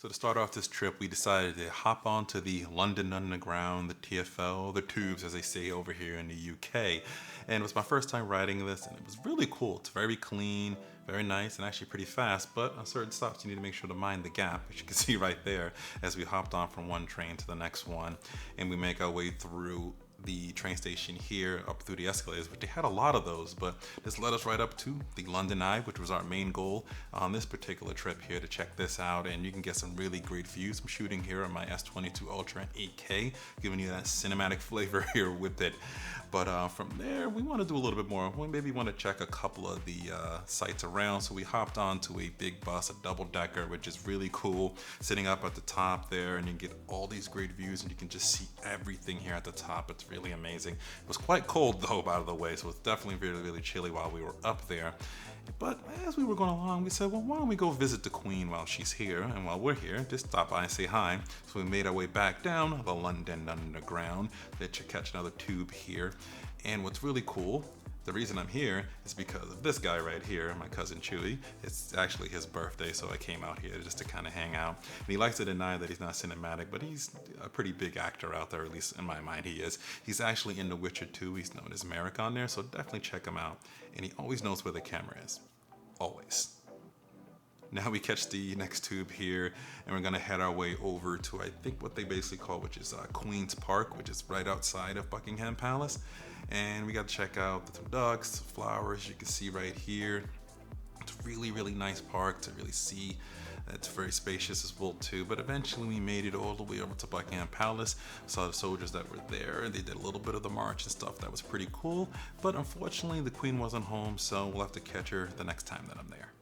So to start off this trip, we decided to hop onto the London Underground, the TFL, the tubes as they say over here in the UK. And it was my first time riding this and it was really cool. It's very clean, very nice and actually pretty fast, but on certain stops you need to make sure to mind the gap, as you can see right there as we hopped on from one train to the next one and we make our way through the train station here up through the escalators, but they had a lot of those. But this led us right up to the London Eye, which was our main goal on this particular trip here, to check this out. And you can get some really great views. I'm shooting here on my S22 Ultra 8K, giving you that cinematic flavor here with it. But from there, we want to do a little bit more. We maybe want to check a couple of the sites around. So we hopped onto a big bus, a double-decker, which is really cool, sitting up at the top there, and you get all these great views, and you can just see everything here at the top. It's really amazing. It was quite cold though, by the way, so it's definitely really chilly while we were up there. But as we were going along, we said, well, why don't we go visit the Queen while she's here, and while we're here, just stop by and say hi. So we made our way back down the London Underground to catch another tube here. And what's really cool, the reason I'm here is because of this guy right here, my cousin Chewy. It's actually his birthday, so I came out here just to kind of hang out. And he likes to deny that he's not cinematic, but he's a pretty big actor out there, at least in my mind he is. He's actually in The Witcher 2. He's known as Merrick on there, so definitely check him out. And he always knows where the camera is. Always. Now we catch the next tube here, and we're gonna head our way over to, I think, what they basically call, which is Queen's Park, which is right outside of Buckingham Palace. And we got to check out the ducks, flowers, you can see right here. It's a really nice park to really see. It's very spacious as well too, but eventually we made it all the way over to Buckingham Palace. Saw the soldiers that were there, and they did a little bit of the march and stuff. That was pretty cool, but unfortunately the Queen wasn't home, so we'll have to catch her the next time that I'm there.